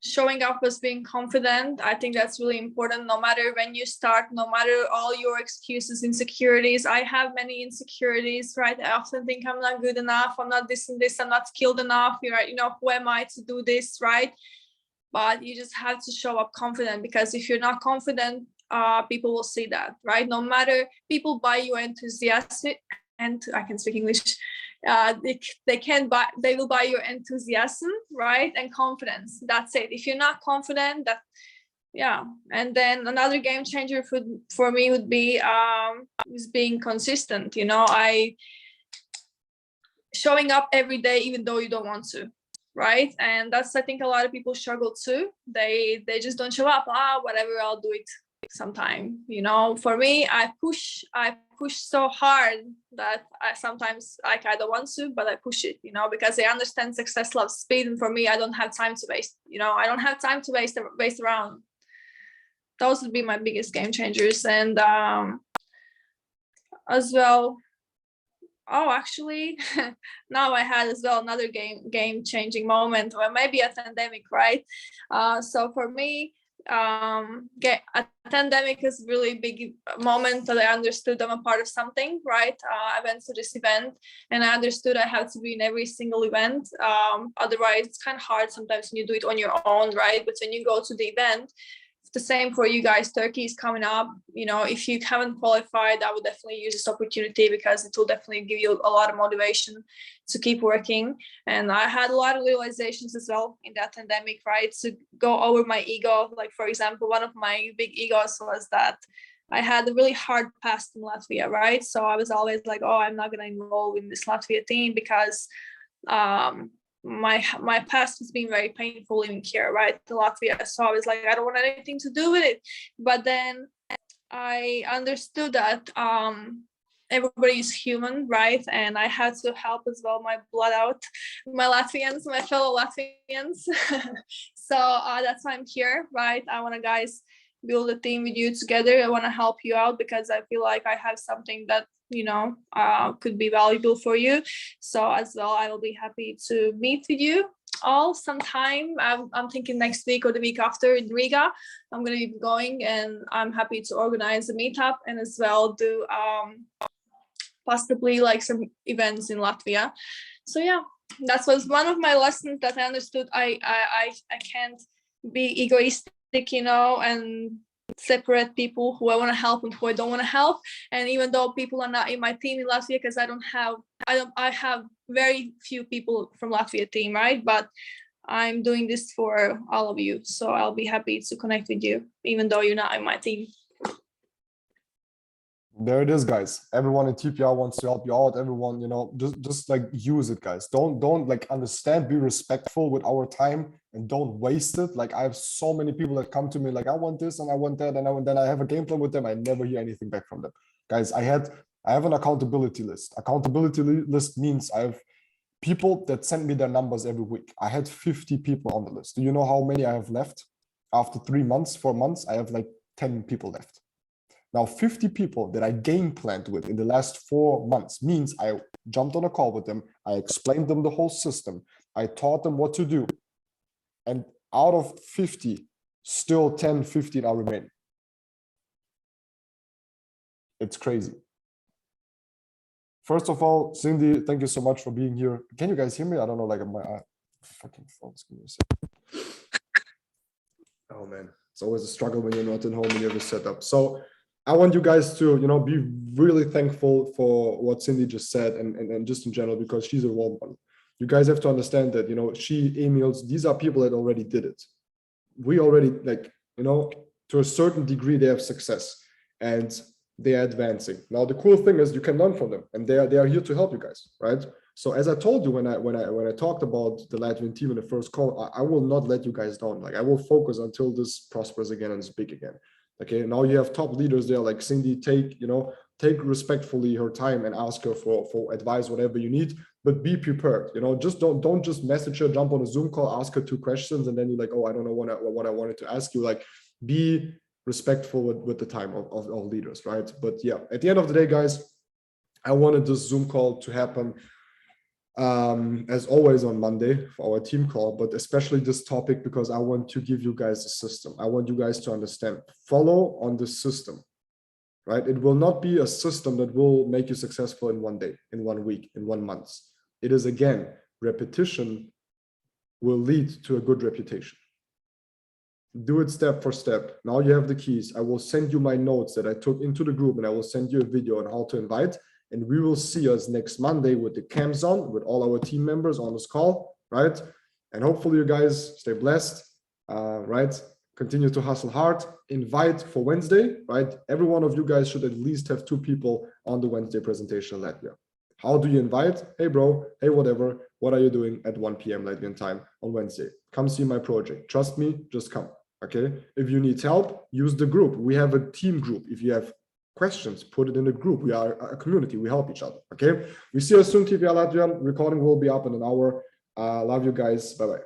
Showing up as being confident. I think that's really important. No matter when you start, no matter all your excuses, insecurities. I have many insecurities, right? I often think I'm not good enough, I'm not this and this, I'm not skilled enough, right? You know, who am I to do this, right? But you just have to show up confident, because if you're not confident, people will see that, right? No matter, people buy your enthusiasm, and I can speak English. They will buy your enthusiasm, right? And confidence. That's it. If you're not confident, yeah. And then another game changer for me would be is being consistent. You know, showing up every day even though you don't want to, right? And that's, I think a lot of people struggle too. They just don't show up. Whatever, I'll do it sometime. You know, for me, I push so hard that I sometimes, like, I don't want to, but I push it, you know, because I understand success loves speed, and for me, I don't have time to waste. You know, I don't have time to waste around. Those would be my biggest game changers. And as well, actually, now I had as well another game changing moment, or maybe a pandemic, right? So for me, a pandemic is really big moment that I understood I'm a part of something, right? I went to this event and I understood I have to be in every single event. Otherwise, it's kind of hard sometimes when you do it on your own, right? But when you go to the event, the same for you guys. Turkey is coming up. You know, if you haven't qualified, I would definitely use this opportunity, because it will definitely give you a lot of motivation to keep working. And I had a lot of realizations as well in that pandemic, right? To go over my ego. Like, for example, one of my big egos was that I had a really hard past in Latvia, right? So I was always like, I'm not going to enroll in this Latvia team because my past has been very painful living here, right, to Latvia. So I was like, I don't want anything to do with it. But then I understood that everybody is human, right? And I had to help as well my blood out, my Latvians, my fellow Latvians. So that's why I'm here, right? I want to, guys, build a team with you together. I want to help you out, because I feel like I have something that, you know, could be valuable for you. So as well, I will be happy to meet with you all sometime. I'm thinking next week or the week after in Riga. I'm going to be going, and I'm happy to organize a meetup and as well do possibly like some events in Latvia. So yeah, that was one of my lessons that I understood. I can't be egoistic, you know, and separate people who I want to help and who I don't want to help. And even though people are not in my team in Latvia, because I have very few people from Latvia team, right? But I'm doing this for all of you, so I'll be happy to connect with you, even though you're not in my team. There it is, guys. Everyone in TPR wants to help you out. Everyone, you know, just like use it, guys. Don't like, understand, be respectful with our time, and don't waste it. Like, I have so many people that come to me like, I want this and I want that, and then I have a game plan with them. I never hear anything back from them. Guys, I have an accountability list. Accountability list means I have people that send me their numbers every week. I had 50 people on the list. Do you know how many I have left? After 3 months, 4 months, I have like 10 people left. Now, 50 people that I game planned with in the last 4 months means I jumped on a call with them. I explained them the whole system. I taught them what to do. And out of 50, still 10, 15 are remaining. It's crazy. First of all, Cindy, thank you so much for being here. Can you guys hear me? I don't know, like my fucking phone's gonna say. Oh man, it's always a struggle when you're not at home and you have a setup. So I want you guys to, you know, be really thankful for what Cindy just said, and just in general, because she's a role model. You guys have to understand that, you know, she emails, these are people that already did it. We already, like, you know, to a certain degree, they have success and they are advancing. Now, the cool thing is you can learn from them, and they are here to help you guys, right? So as I told you when I talked about the Latvian team in the first call, I will not let you guys down. Like, I will focus until this prospers again and is big again. Okay, now you have top leaders there like Cindy. Take respectfully her time and ask her for advice, whatever you need, but be prepared. Just don't just message her, jump on a Zoom call, ask her 2 questions, and then you're like, oh, I don't know what I wanted to ask you. Like, be respectful with the time of leaders, right? But yeah, at the end of the day, guys, I wanted this Zoom call to happen as always on Monday for our team call, but especially this topic because I want to give you guys a system. I want you guys to understand, follow on the system, right? It will not be a system that will make you successful in 1 day, in 1 week, in 1 month. It is, again, repetition will lead to a good reputation. Do it step for step. Now you have the keys. I will send you my notes that I took into the group, and I will send you a video on how to invite. And we will see us next Monday with the cams on, with all our team members on this call, right? And hopefully you guys stay blessed, right? Continue to hustle hard. Invite for Wednesday, right? Every one of you guys should at least have 2 people on the Wednesday presentation in Latvia. How do you invite? Hey, bro. Hey, whatever. What are you doing at 1 p.m. Latvian time on Wednesday? Come see my project. Trust me, just come. Okay. If you need help, use the group. We have a team group. If you have questions, put it in the group. We are a community. We help each other. Okay. We see you soon, TPR Latvia. Recording will be up in an hour. Love you guys. Bye-bye.